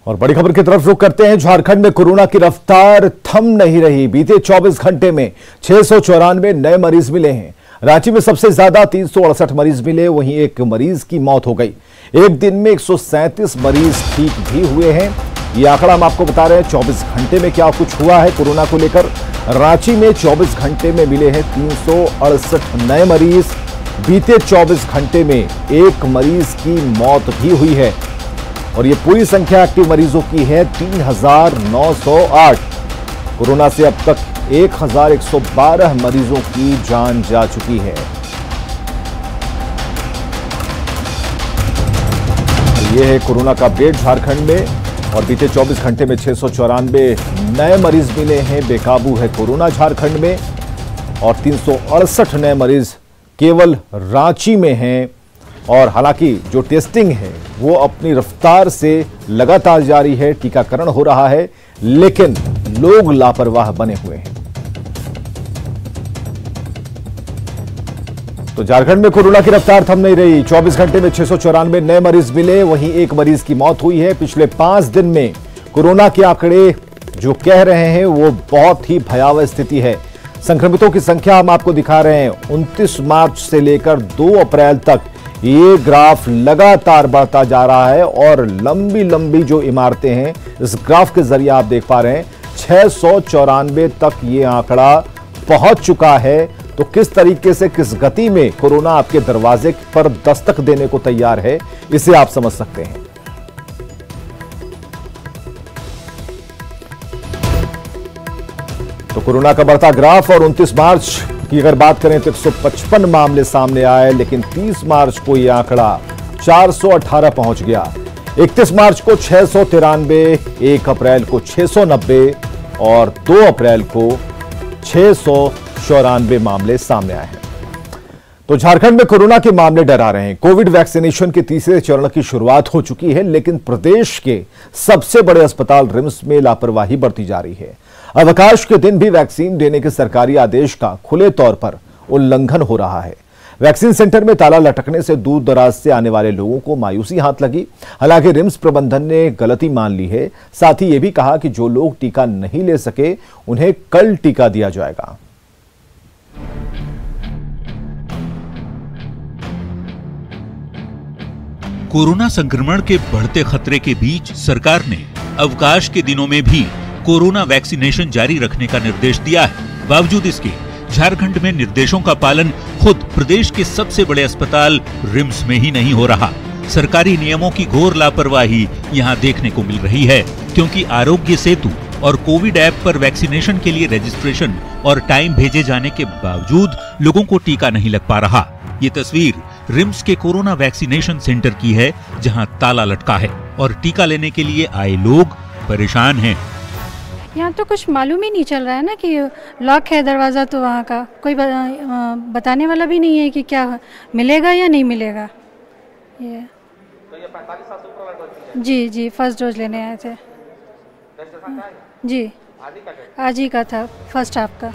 और बड़ी खबर की तरफ रुख करते हैं। झारखंड में कोरोना की रफ्तार थम नहीं रही। बीते 24 घंटे में 694 नए मरीज मिले हैं। रांची में सबसे ज्यादा 368 मरीज मिले, वहीं एक मरीज की मौत हो गई। एक दिन में 137 मरीज ठीक भी हुए हैं। ये आंकड़ा हम आपको बता रहे हैं 24 घंटे में क्या कुछ हुआ है कोरोना को लेकर। रांची में 24 घंटे में मिले हैं 368 नए मरीज। बीते 24 घंटे में एक मरीज की मौत भी हुई है और ये पूरी संख्या एक्टिव मरीजों की है 3908। कोरोना से अब तक 1112 मरीजों की जान जा चुकी है। ये है कोरोना का अपडेट झारखंड में। और बीते 24 घंटे में 694 नए मरीज मिले हैं। बेकाबू है कोरोना झारखंड में और 368 नए मरीज केवल रांची में हैं। और हालांकि जो टेस्टिंग है वो अपनी रफ्तार से लगातार जारी है, टीकाकरण हो रहा है, लेकिन लोग लापरवाह बने हुए हैं। तो झारखंड में कोरोना की रफ्तार थम नहीं रही। 24 घंटे में 694 नए मरीज मिले, वहीं एक मरीज की मौत हुई है। पिछले 5 दिन में कोरोना के आंकड़े जो कह रहे हैं वो बहुत ही भयावह स्थिति है। संक्रमितों की संख्या हम आपको दिखा रहे हैं। 29 मार्च से लेकर 2 अप्रैल तक ये ग्राफ लगातार बढ़ता जा रहा है और लंबी लंबी जो इमारतें हैं इस ग्राफ के जरिए आप देख पा रहे हैं 694 तक ये आंकड़ा पहुंच चुका है। तो किस तरीके से, किस गति में कोरोना आपके दरवाजे पर दस्तक देने को तैयार है, इसे आप समझ सकते हैं। तो कोरोना का बढ़ता ग्राफ और 29 मार्च की अगर बात करें तो 155 मामले सामने आए, लेकिन 30 मार्च को यह आंकड़ा 418 पहुंच गया। 31 मार्च को 693, 1 अप्रैल को 690 और 2 अप्रैल को 694 मामले सामने आए हैं। तो झारखंड में कोरोना के मामले डरा रहे हैं। कोविड वैक्सीनेशन के तीसरे चरण की शुरुआत हो चुकी है, लेकिन प्रदेश के सबसे बड़े अस्पताल रिम्स में लापरवाही बढ़ती जा रही है। अवकाश के दिन भी वैक्सीन देने के सरकारी आदेश का खुले तौर पर उल्लंघन हो रहा है। वैक्सीन सेंटर में ताला लटकने से दूर दराज से आने वाले लोगों को मायूसी हाथ लगी। हालांकि रिम्स प्रबंधन ने गलती मान ली है। साथ ही यह भी कहा कि जो लोग टीका नहीं ले सके उन्हें कल टीका दिया जाएगा। कोरोना संक्रमण के बढ़ते खतरे के बीच सरकार ने अवकाश के दिनों में भी कोरोना वैक्सीनेशन जारी रखने का निर्देश दिया है। बावजूद इसके झारखंड में निर्देशों का पालन खुद प्रदेश के सबसे बड़े अस्पताल रिम्स में ही नहीं हो रहा। सरकारी नियमों की घोर लापरवाही यहां देखने को मिल रही है, क्योंकि आरोग्य सेतु और कोविड ऐप पर वैक्सीनेशन के लिए रजिस्ट्रेशन और टाइम भेजे जाने के बावजूद लोगों को टीका नहीं लग पा रहा। ये तस्वीर रिम्स के कोरोना वैक्सीनेशन सेंटर की है, जहां ताला लटका है और टीका लेने के लिए आए लोग परेशान हैं। यहाँ तो कुछ मालूम ही नहीं चल रहा है ना कि लॉक है दरवाज़ा, तो वहाँ का कोई बताने वाला भी नहीं है कि क्या मिलेगा या नहीं मिलेगा। ये तो ये 45 साल से ऊपर जी फर्स्ट डोज लेने आए थे जी, आज ही का था, फर्स्ट हाफ का।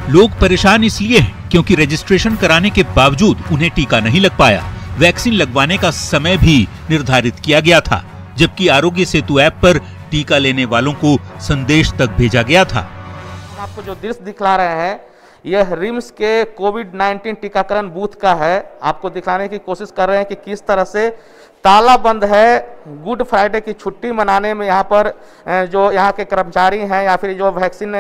लोग परेशान इसलिए हैं क्योंकि रजिस्ट्रेशन कराने के बावजूद उन्हें टीका नहीं लग पाया। वैक्सीन लगवाने का समय भी निर्धारित किया गया था, जबकि आरोग्य सेतु ऐप पर टीका लेने वालों को संदेश तक भेजा गया था। आपको जो दृश्य दिखला रहे हैं यह रिम्स के कोविड-19 टीकाकरण बूथ का है। आपको दिखाने की कोशिश कर रहे हैं कि किस तरह से ताला बंद है। गुड फ्राइडे की छुट्टी मनाने में यहाँ पर जो यहाँ के कर्मचारी हैं या फिर जो वैक्सीन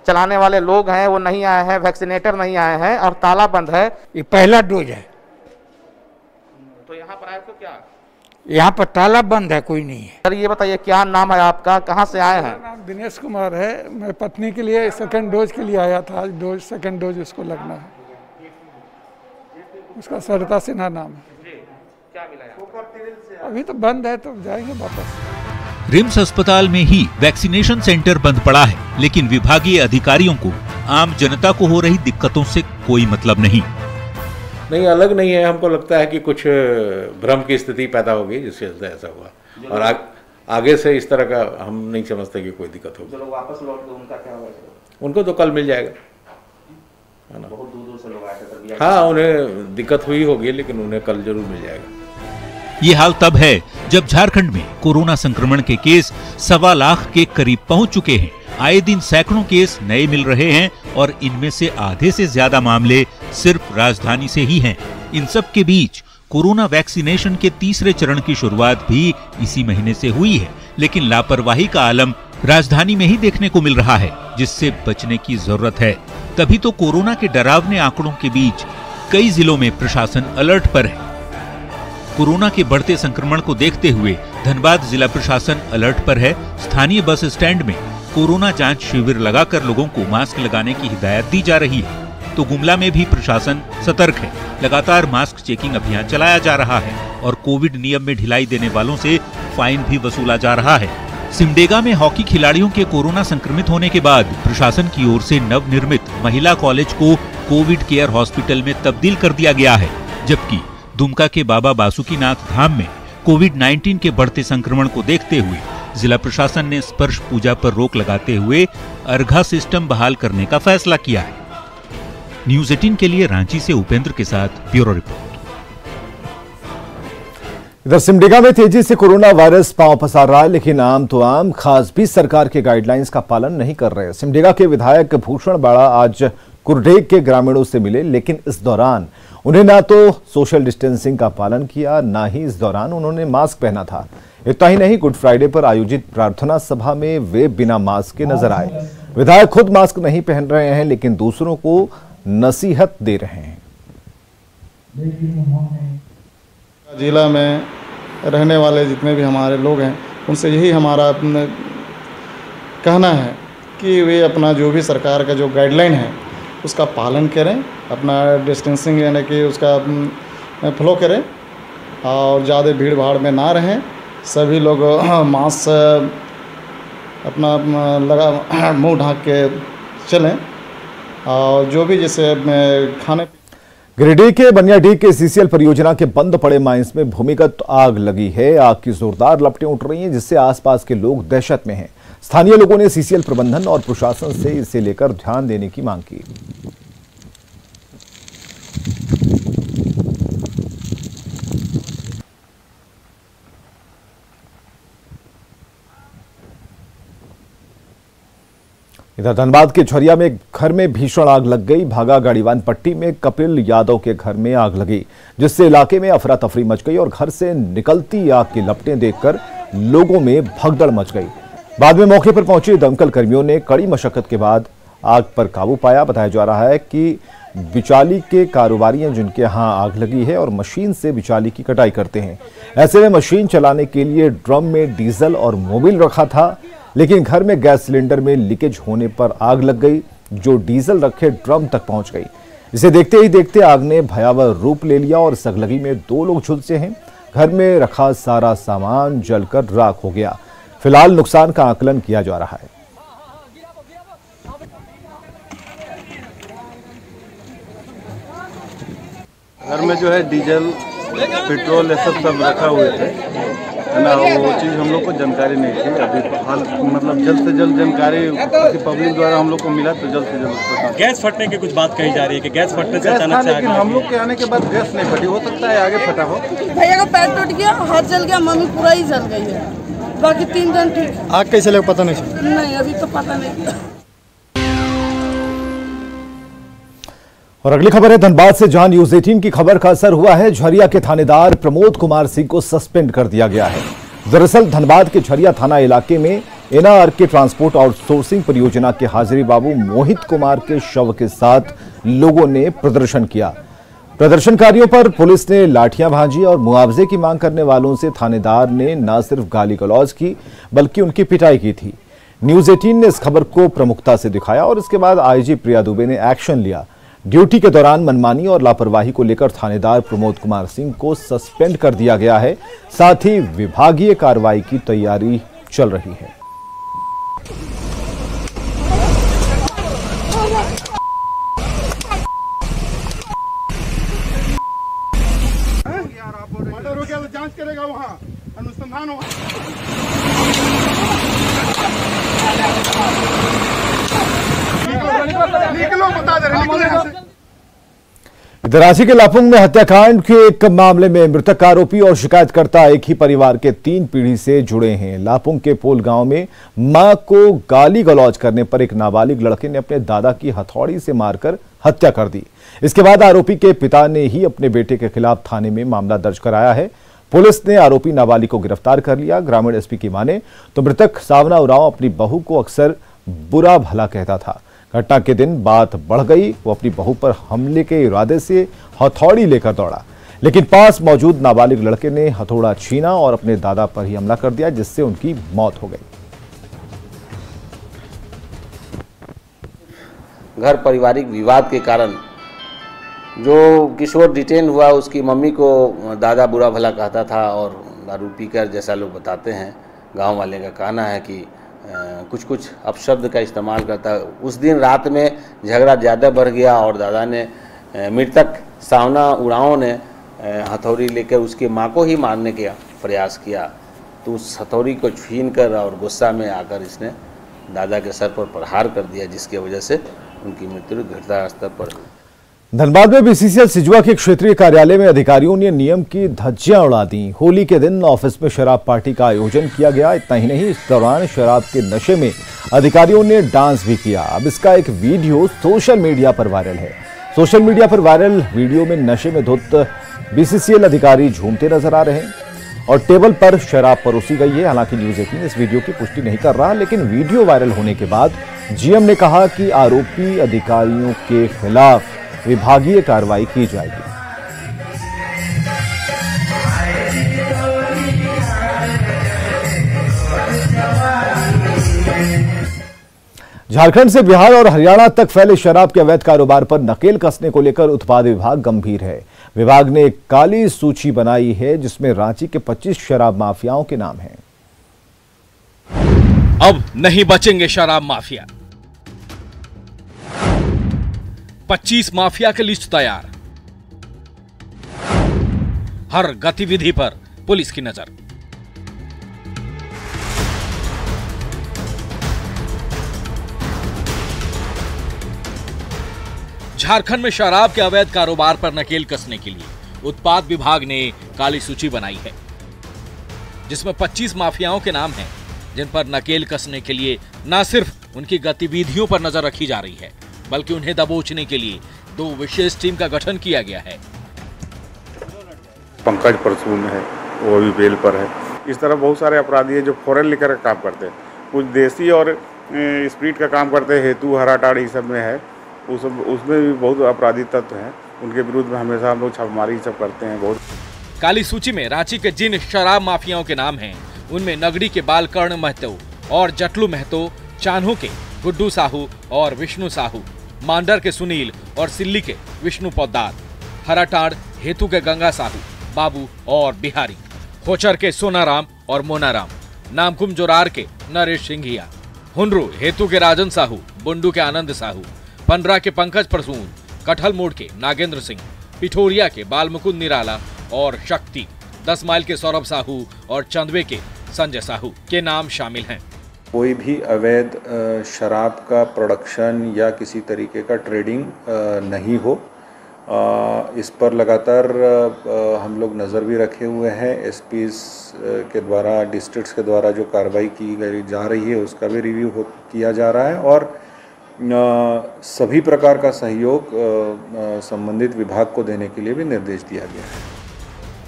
चलाने वाले लोग हैं वो नहीं आए हैं, वैक्सीनेटर नहीं आए हैं और ताला बंद है। ये पहला डोज है। तो यहाँ पर आए तो क्या? यहाँ पर ताला बंद है, कोई नहीं है। सर ये बताइए क्या नाम है आपका, कहाँ से आए हैं? नाम दिनेश कुमार है। मैं पत्नी के लिए सेकंड डोज के लिए आया था। आज सेकंड डोज उसको लगना है। उसका सरिता सिन्हा नाम है। क्या मिला? अभी तो बंद है, तो जाएंगे वापस। रिम्स अस्पताल में ही वैक्सीनेशन सेंटर बंद पड़ा है, लेकिन विभागीय अधिकारियों को आम जनता को हो रही दिक्कतों से कोई मतलब नहीं। अलग नहीं है। हमको लगता है कि कुछ भ्रम की स्थिति पैदा होगी जिससे ऐसा हुआ, और आगे से इस तरह का हम नहीं समझते कि कोई दिक्कत होगी। जो लोग वापस लौट गए उनका क्या होगा? उनको तो कल मिल जाएगा, है ना। बहुत दूर से लोग आए थे। हाँ, उन्हें दिक्कत हुई होगी, लेकिन उन्हें कल जरूर मिल जाएगा। ये हाल तब है जब झारखंड में कोरोना संक्रमण के केस 1.25 लाख के करीब पहुंच चुके हैं। आए दिन सैकड़ों केस नए मिल रहे हैं और इनमें से आधे से ज्यादा मामले सिर्फ राजधानी से ही हैं। इन सब के बीच कोरोना वैक्सीनेशन के तीसरे चरण की शुरुआत भी इसी महीने से हुई है, लेकिन लापरवाही का आलम राजधानी में ही देखने को मिल रहा है, जिससे बचने की जरूरत है। तभी तो कोरोना के डरावने आंकड़ों के बीच कई जिलों में प्रशासन अलर्ट पर है। कोरोना के बढ़ते संक्रमण को देखते हुए धनबाद जिला प्रशासन अलर्ट पर है। स्थानीय बस स्टैंड में कोरोना जांच शिविर लगाकर लोगों को मास्क लगाने की हिदायत दी जा रही है। तो गुमला में भी प्रशासन सतर्क है। लगातार मास्क चेकिंग अभियान चलाया जा रहा है और कोविड नियम में ढिलाई देने वालों से फाइन भी वसूला जा रहा है। सिमडेगा में हॉकी खिलाड़ियों के कोरोना संक्रमित होने के बाद प्रशासन की ओर से नवनिर्मित महिला कॉलेज को कोविड केयर हॉस्पिटल में तब्दील कर दिया गया है, जबकि दुमका के बाबा बासुकीनाथ धाम में कोविड-19 के बढ़ते संक्रमण को देखते हुए जिला प्रशासन ने स्पर्श पूजा पर रोक लगाते हुए अर्घा सिस्टम बहाल करने का फैसला किया है। न्यूज़ 18 के लिए रांची से उपेंद्र के साथ ब्यूरो रिपोर्ट। इधर सिमडेगा में तेजी से कोरोना वायरस पांव पसार रहा है, लेकिन आम तो आम खास भी सरकार के गाइडलाइंस का पालन नहीं कर रहे। सिमडेगा के विधायक भूषण बाड़ा आज कुरडेग के ग्रामीणों से मिले, लेकिन इस दौरान उन्हें ना तो सोशल डिस्टेंसिंग का पालन किया, ना ही इस दौरान उन्होंने मास्क पहना था। इतना ही नहीं, गुड फ्राइडे पर आयोजित प्रार्थना सभा में वे बिना मास्क के नजर आए। विधायक खुद मास्क नहीं पहन रहे हैं, लेकिन दूसरों को नसीहत दे रहे हैं। जिला में रहने वाले जितने भी हमारे लोग हैं, उनसे यही हमारा कहना है कि वे अपना जो भी सरकार का जो गाइडलाइन है उसका पालन करें, अपना डिस्टेंसिंग यानी कि उसका फॉलो करें और ज़्यादा भीड़ भाड़ में ना रहें। सभी लोग मास्क अपना लगा मुंह ढाँक के चलें और जो भी जैसे खाने। गिरिडीह के बनियाडीह के सीसीएल परियोजना के बंद पड़े माइंस में भूमिगत आग लगी है। आग की जोरदार लपटें उठ रही हैं, जिससे आसपास के लोग दहशत में हैं। स्थानीय लोगों ने सीसीएल प्रबंधन और प्रशासन से इसे लेकर ध्यान देने की मांग की। इधर धनबाद के झरिया में एक घर में भीषण आग लग गई। भागा गाड़ीवान पट्टी में कपिल यादव के घर में आग लगी, जिससे इलाके में अफरा तफरी मच गई और घर से निकलती आग की लपटें देखकर लोगों में भगदड़ मच गई। बाद में मौके पर पहुंचे दमकल कर्मियों ने कड़ी मशक्कत के बाद आग पर काबू पाया। बताया जा रहा है कि बिचाली के कारोबारी हैं जिनके यहां आग लगी है और मशीन से बिचाली की कटाई करते हैं। ऐसे में मशीन चलाने के लिए ड्रम में डीजल और मोबिल रखा था, लेकिन घर में गैस सिलेंडर में लीकेज होने पर आग लग गई, जो डीजल रखे ड्रम तक पहुंच गई। इसे देखते ही देखते आग ने भयावह रूप ले लिया और सगलगी में 2 लोग झुलसे हैं। घर में रखा सारा सामान जलकर राख हो गया। फिलहाल नुकसान का आकलन किया जा रहा है। घर में जो है डीजल पेट्रोल ये सब रखा हुए थे, है ना। वो चीज़ हम लोग को जानकारी नहीं थी। अभी हाल मतलब जल्द से जल्द जानकारी किसी पब्लिक द्वारा हम लोग को मिला तो जल्द से जल्द। गैस फटने की कुछ बात कही जा रही है कि गैस फटने से अचानक से आग लगी। हम लोग के आने के बाद गैस नहीं फटी, हो सकता है आगे फटा हो। भैया का पैर टूट गया, हाथ जल गया, मम्मी पूरा ही जल गई है, बाकी 3 जन ठीक। आग कैसे लगा पता नहीं अभी तो पता नहीं। और अगली खबर है धनबाद से, जहां न्यूज़ 18 की खबर का असर हुआ है। झरिया के थानेदार प्रमोद कुमार सिंह को सस्पेंड कर दिया गया है। दरअसल धनबाद के झरिया थाना इलाके में एनआर के ट्रांसपोर्ट आउटसोर्सिंग परियोजना के हाजिरी बाबू मोहित कुमार के शव के साथ लोगों ने प्रदर्शन किया। प्रदर्शनकारियों पर पुलिस ने लाठियां भांजी और मुआवजे की मांग करने वालों से थानेदार ने न सिर्फ गाली गलौज की, बल्कि उनकी पिटाई की थी। न्यूज़ 18 ने इस खबर को प्रमुखता से दिखाया और इसके बाद आईजी प्रिया दुबे ने एक्शन लिया। ड्यूटी के दौरान मनमानी और लापरवाही को लेकर थानेदार प्रमोद कुमार सिंह को सस्पेंड कर दिया गया है। साथ ही विभागीय कार्रवाई की तैयारी चल रही है। जांच करेगा, वहाँ अनुसंधान होगा। रांची के लापुंग में हत्याकांड के एक मामले में मृतक आरोपी और शिकायतकर्ता एक ही परिवार के 3 पीढ़ी से जुड़े हैं। लापुंग के पोल गांव में मां को गाली गलौज करने पर एक नाबालिग लड़के ने अपने दादा की हथौड़ी से मारकर हत्या कर दी। इसके बाद आरोपी के पिता ने ही अपने बेटे के खिलाफ थाने में मामला दर्ज कराया है। पुलिस ने आरोपी नाबालिग को गिरफ्तार कर लिया। ग्रामीण एसपी की माने तो मृतक सावना उरांव अपनी बहू को अक्सर बुरा भला कहता था। घटना के दिन बात बढ़ गई। वो अपनी बहू पर हमले के इरादे से हथौड़ी लेकर दौड़ा, लेकिन पास मौजूद नाबालिग लड़के ने हथौड़ा छीना और अपने दादा पर ही हमला कर दिया, जिससे उनकी मौत हो गई। घर पारिवारिक विवाद के कारण जो किशोर डिटेन हुआ, उसकी मम्मी को दादा बुरा भला कहता था और दारू पीकर, जैसा लोग बताते हैं, गांव वाले का कहना है कि कुछ कुछ अपशब्द का इस्तेमाल करता। उस दिन रात में झगड़ा ज़्यादा बढ़ गया और दादा ने, मृतक सावना उरांव ने हथौड़ी लेकर उसकी मां को ही मारने का प्रयास किया। तो उस हथौड़ी को छीनकर और गुस्सा में आकर इसने दादा के सर पर प्रहार कर दिया, जिसकी वजह से उनकी मृत्यु घटनास्थल पर हुई। धनबाद में बीसीसीएल सिजुआ के क्षेत्रीय कार्यालय में अधिकारियों ने नियम की धज्जियां उड़ा दी। होली के दिन ऑफिस में शराब पार्टी का आयोजन किया गया। इतना ही नहीं, इस दौरान शराब के नशे में अधिकारियों ने डांस भी किया। अब इसका एक वीडियो सोशल मीडिया पर वायरल है। सोशल मीडिया पर वायरल वीडियो में नशे में धुत बीसीसीएल अधिकारी झूमते नजर आ रहे हैं और टेबल पर शराब परोसी गई है। हालांकि न्यूज़ 18 इस वीडियो की पुष्टि नहीं कर रहा, लेकिन वीडियो वायरल होने के बाद जीएम ने कहा कि आरोपी अधिकारियों के खिलाफ विभागीय कार्रवाई की जाएगी। झारखंड से बिहार और हरियाणा तक फैले शराब के अवैध कारोबार पर नकेल कसने को लेकर उत्पाद विभाग गंभीर है। विभाग ने एक काली सूची बनाई है, जिसमें रांची के 25 शराब माफियाओं के नाम हैं। अब नहीं बचेंगे शराब माफिया। 25 माफिया की लिस्ट तैयार। हर गतिविधि पर पुलिस की नजर। झारखंड में शराब के अवैध कारोबार पर नकेल कसने के लिए उत्पाद विभाग ने काली सूची बनाई है, जिसमें 25 माफियाओं के नाम हैं, जिन पर नकेल कसने के लिए न सिर्फ उनकी गतिविधियों पर नजर रखी जा रही है, बल्कि उन्हें दबोचने के लिए 2 विशेष टीम का गठन किया गया है। पंकज परसून है, वो भी बेल पर है। इस तरह बहुत सारे अपराधी हैं जो फॉरेन लेकर काम करते हैं। कुछ देसी और स्प्रीट का काम करते हैं, हेतु हराटाड़ी सब में है। उसमें भी बहुत अपराधी तत्व हैं, उनके विरुद्ध में हमेशा हम लोग छापेमारी सब करते हैं। बहुत काली सूची में रांची के जिन शराब माफियाओं के नाम हैं, उनमें नगड़ी के बालकर्ण महतो और जटलू महतो, चान्हो के गुड्डू साहू और विष्णु साहू, मांडर के सुनील और सिल्ली के विष्णु पोद्दार, हराटाड़ हेतु के गंगा साहू, बाबू और बिहारी, खोचर के सोनाराम और मोनाराम, नामकुम जोरार के नरेश सिंघिया, हुनरू हेतु के राजन साहू, बुंडू के आनंद साहू, पंडरा के पंकज परसून, कटहल मोड़ के नागेंद्र सिंह, पिठोरिया के बालमुकुंद निराला और शक्ति, 10 माइल के सौरभ साहू और चंदवे के संजय साहू के नाम शामिल हैं। कोई भी अवैध शराब का प्रोडक्शन या किसी तरीके का ट्रेडिंग नहीं हो, इस पर लगातार हम लोग नज़र भी रखे हुए हैं। एसपीज के द्वारा, डिस्ट्रिक्ट्स के द्वारा जो कार्रवाई की गई जा रही है, उसका भी रिव्यू किया जा रहा है और सभी प्रकार का सहयोग संबंधित विभाग को देने के लिए भी निर्देश दिया गया है।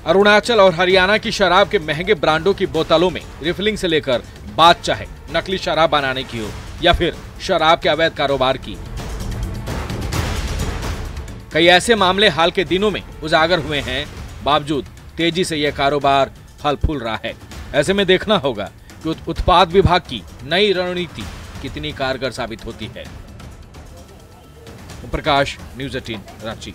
अरुणाचल और हरियाणा की शराब के महंगे ब्रांडों की बोतलों में रिफिलिंग से लेकर बात चाहे नकली शराब बनाने की हो या फिर शराब के अवैध कारोबार की, कई ऐसे मामले हाल के दिनों में उजागर हुए हैं। बावजूद तेजी से यह कारोबार फल फूल रहा है। ऐसे में देखना होगा कि उत्पाद विभाग की नई रणनीति कितनी कारगर साबित होती है। प्रकाश, न्यूज़ 18 रांची।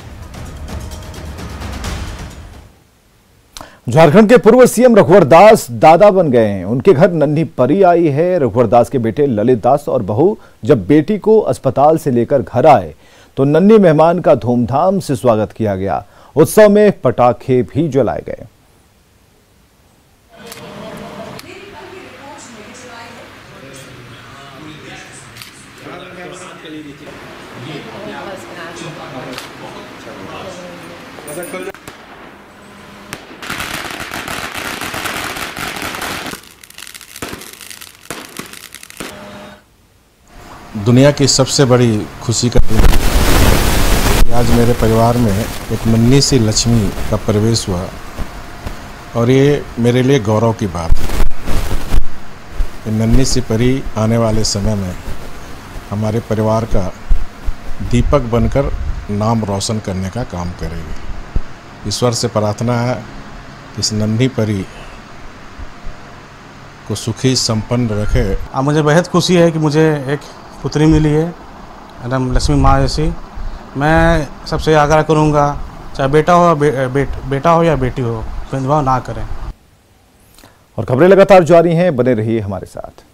झारखंड के पूर्व सीएम रघुवर दास दादा बन गए हैं। उनके घर नन्ही परी आई है। रघुवर दास के बेटे ललित दास और बहू जब बेटी को अस्पताल से लेकर घर आए तो नन्ही मेहमान का धूमधाम से स्वागत किया गया। उत्सव में पटाखे भी जलाए गए। दुनिया की सबसे बड़ी खुशी का दिन है। आज मेरे परिवार में एक नन्ही सी लक्ष्मी का प्रवेश हुआ और ये मेरे लिए गौरव की बात है। ये नन्ही सी परी आने वाले समय में हमारे परिवार का दीपक बनकर नाम रोशन करने का काम करेगी। ईश्वर से प्रार्थना है कि इस नन्ही परी को सुखी संपन्न रखे। मुझे बेहद खुशी है कि मुझे एक पुत्री मिली है एकदम लक्ष्मी माँ जैसी। मैं सबसे आग्रह करूँगा, चाहे बेटा हो या बेटी हो, भेदभाव ना करें। और खबरें लगातार जारी हैं, बने रहिए हमारे साथ।